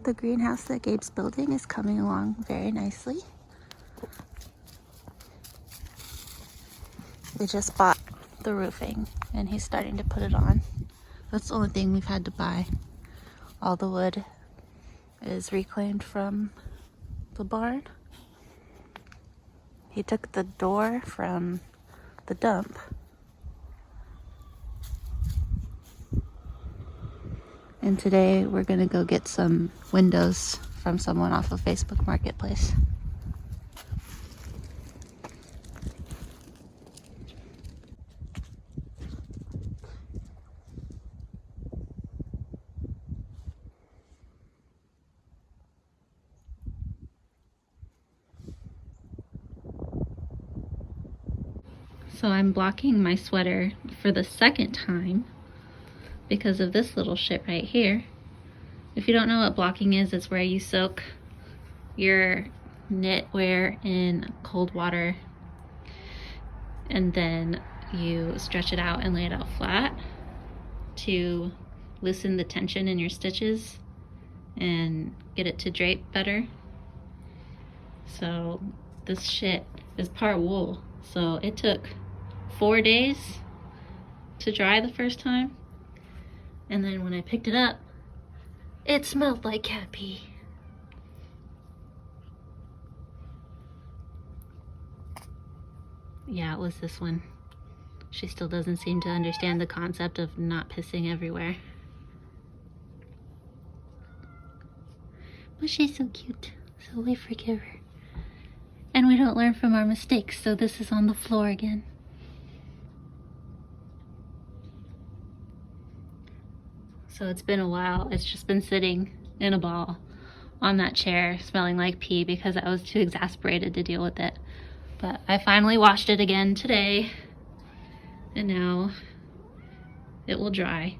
The greenhouse that Gabe's building is coming along very nicely. We just bought the roofing and he's starting to put it on. That's the only thing we've had to buy. All the wood is reclaimed from the barn. He took the door from the dump. And today we're gonna go get some windows from someone off of Facebook Marketplace. So I'm blocking my sweater for the second time because of this little shit right here. If you don't know what blocking is, it's where you soak your knitwear in cold water and then you stretch it out and lay it out flat to loosen the tension in your stitches and get it to drape better. So this shit is part wool, so it took 4 days to dry the first time, and then when I picked it up, it smelled like cat pee. Yeah, it was this one. She still doesn't seem to understand the concept of not pissing everywhere. But she's so cute, so we forgive her. And we don't learn from our mistakes, so this is on the floor again. So it's been a while. It's just been sitting in a ball on that chair smelling like pee because I was too exasperated to deal with it. But I finally washed it again today and now it will dry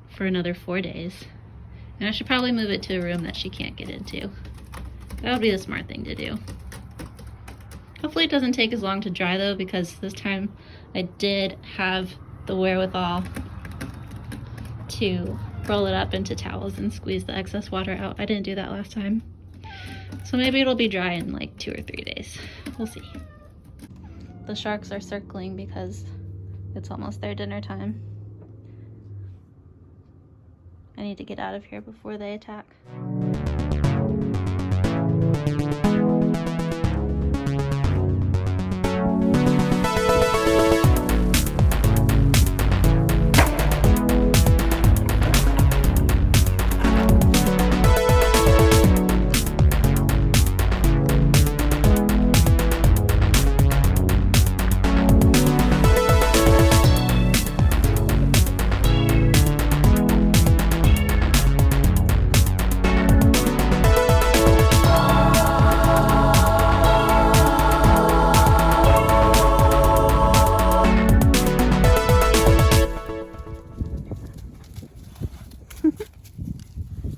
for another 4 days. And I should probably move it to a room that she can't get into. That would be the smart thing to do. Hopefully it doesn't take as long to dry though, because this time I did have the wherewithal to roll it up into towels and squeeze the excess water out. I didn't do that last time. So maybe it'll be dry in like 2 or 3 days. We'll see. The sharks are circling because it's almost their dinner time. I need to get out of here before they attack.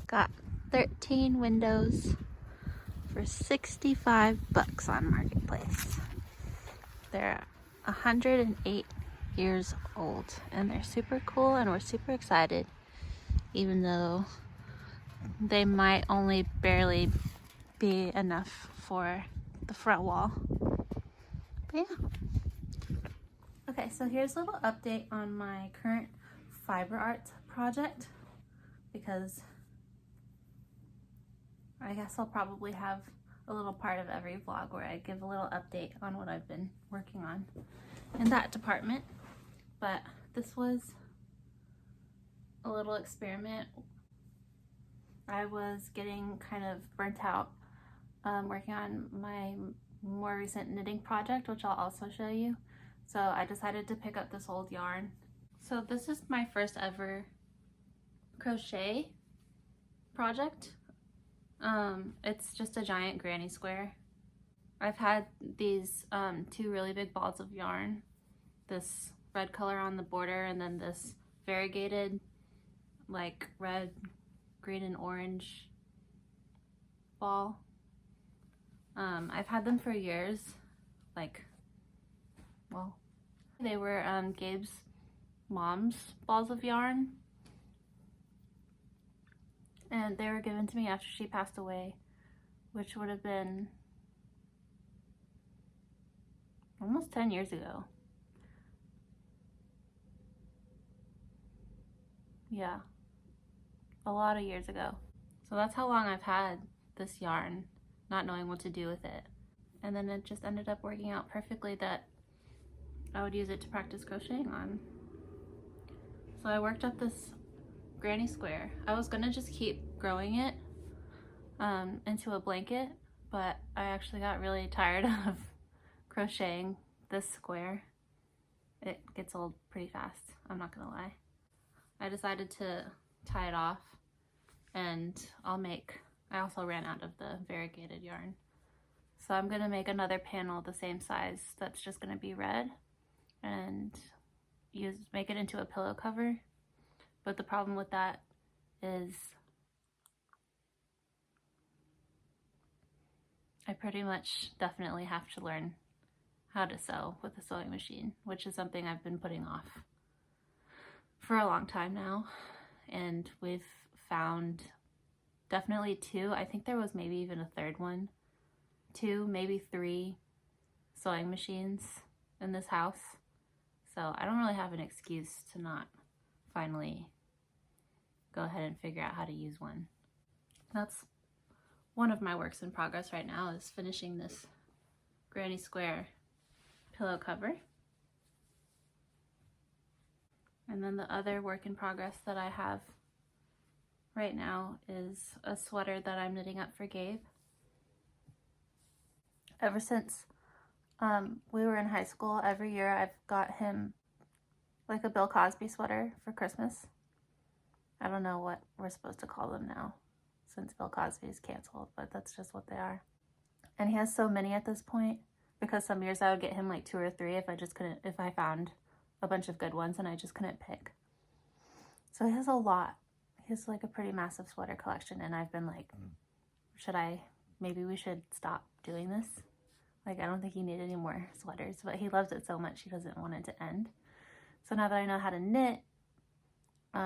Got 13 windows for 65 bucks on Marketplace. They're 108 years old and they're super cool and we're super excited, even though they might only barely be enough for the front wall. But yeah. Okay, so here's a little update on my current fiber art project, because I guess I'll probably have a little part of every vlog where I give a little update on what I've been working on in that department. But this was a little experiment. I was getting kind of burnt out working on my more recent knitting project, which I'll also show you. So I decided to pick up this old yarn. So this is my first ever crochet project. It's just a giant granny square. I've had these 2 really big balls of yarn, this red color on the border and then this variegated like red, green, and orange ball. I've had them for years, like, well, they were Gabe's mom's balls of yarn. and they were given to me after she passed away, which would have been almost 10 years ago. Yeah, a lot of years ago. So that's how long I've had this yarn, not knowing what to do with it. And then it just ended up working out perfectly that I would use it to practice crocheting on. So I worked up this granny square. I was gonna just keep growing it into a blanket, but I actually got really tired of crocheting this square. It gets old pretty fast, I'm not gonna lie. I decided to tie it off, and I also ran out of the variegated yarn. So I'm gonna make another panel the same size that's just gonna be red and make it into a pillow cover. But the problem with that is I pretty much definitely have to learn how to sew with a sewing machine, which is something I've been putting off for a long time now. And we've found definitely 2, I think there was maybe even a third one, 2, maybe 3 sewing machines in this house. So I don't really have an excuse to not finally go ahead and figure out how to use one. That's one of my works in progress right now, is finishing this granny square pillow cover. And then the other work in progress that I have right now is a sweater that I'm knitting up for Gabe. Ever since we were in high school, every year I've got him like a Bill Cosby sweater for Christmas. I don't know what we're supposed to call them now since Bill Cosby is canceled, but that's just what they are. And he has so many at this point, because some years I would get him like 2 or 3 if I found a bunch of good ones and I just couldn't pick. So he has a lot. He has like a pretty massive sweater collection, and I've been like, maybe we should stop doing this. Like, I don't think he needed any more sweaters, but he loves it so much he doesn't want it to end. So now that I know how to knit,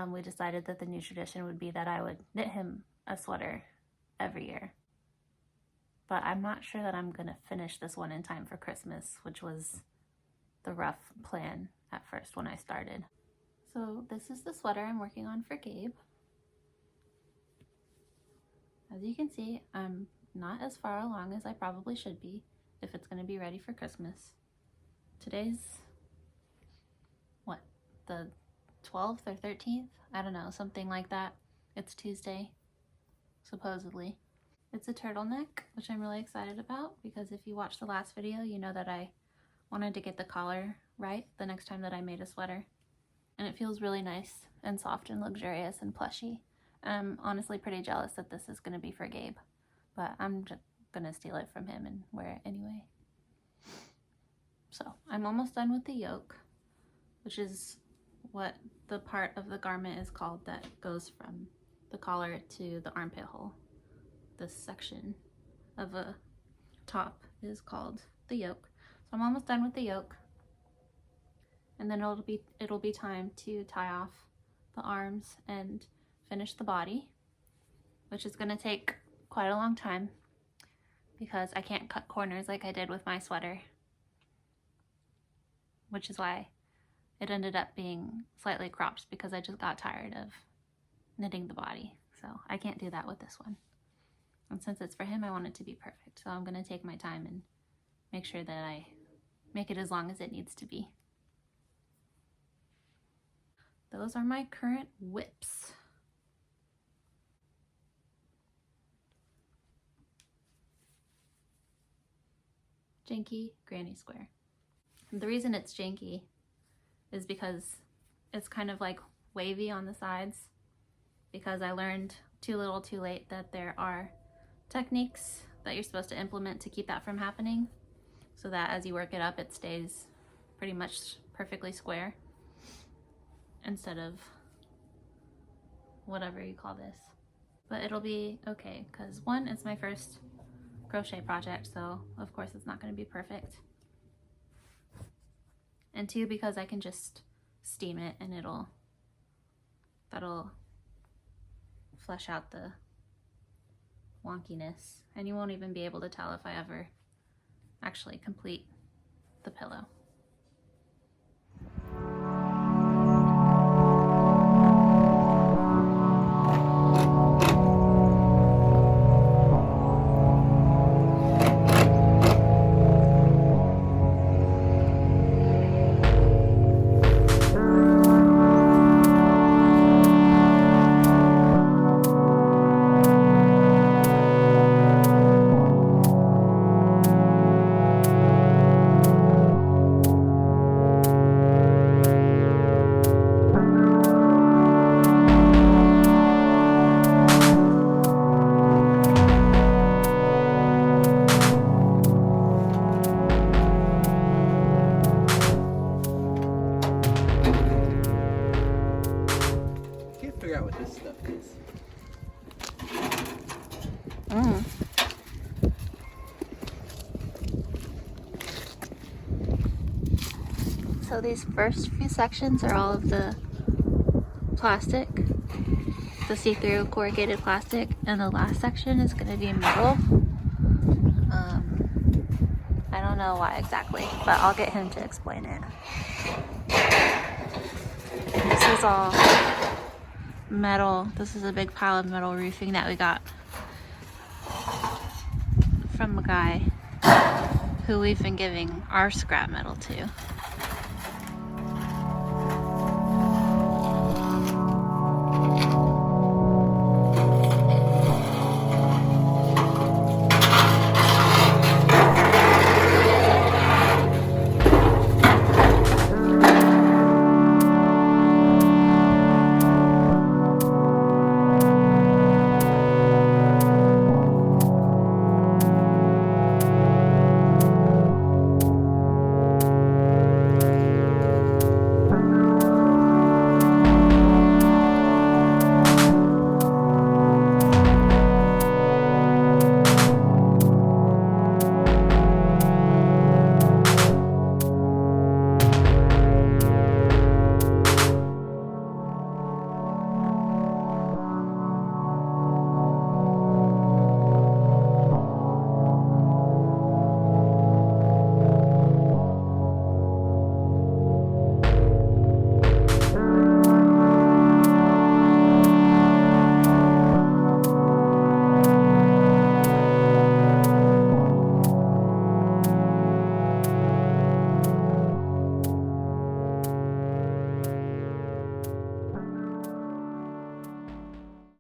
we decided that the new tradition would be that I would knit him a sweater every year. But I'm not sure that I'm gonna finish this one in time for Christmas, which was the rough plan at first when I started. So this is the sweater I'm working on for Gabe. As you can see, I'm not as far along as I probably should be if it's gonna be ready for Christmas. Today's, what, the 12th or 13th? I don't know, something like that. It's Tuesday, supposedly. It's a turtleneck, which I'm really excited about, because if you watched the last video, you know that I wanted to get the collar right the next time that I made a sweater. And it feels really nice and soft and luxurious and plushy. I'm honestly pretty jealous that this is gonna be for Gabe, but I'm just gonna steal it from him and wear it anyway. So I'm almost done with the yoke, which is what the part of the garment is called that goes from the collar to the armpit hole. This section of a top is called the yoke. So I'm almost done with the yoke, and then it'll be time to tie off the arms and finish the body, which is going to take quite a long time because I can't cut corners like I did with my sweater, which is why it ended up being slightly cropped, because I just got tired of knitting the body. So I can't do that with this one. And since it's for him, I want it to be perfect. So I'm going to take my time and make sure that I make it as long as it needs to be. Those are my current whips. Janky granny square. And the reason it's janky is because it's kind of like wavy on the sides, because I learned too little too late that there are techniques that you're supposed to implement to keep that from happening, so that as you work it up, it stays pretty much perfectly square instead of whatever you call this. But it'll be okay, because one, it's my first crochet project, so of course it's not going to be perfect. And two, because I can just steam it and that'll flesh out the wonkiness, and you won't even be able to tell if I ever actually complete the pillow. Figure out what this stuff is. So these first few sections are all of the plastic, the see-through corrugated plastic, and the last section is going to be metal. I don't know why exactly, but I'll get him to explain it. This is all metal. This is a big pile of metal roofing that we got from a guy who we've been giving our scrap metal to.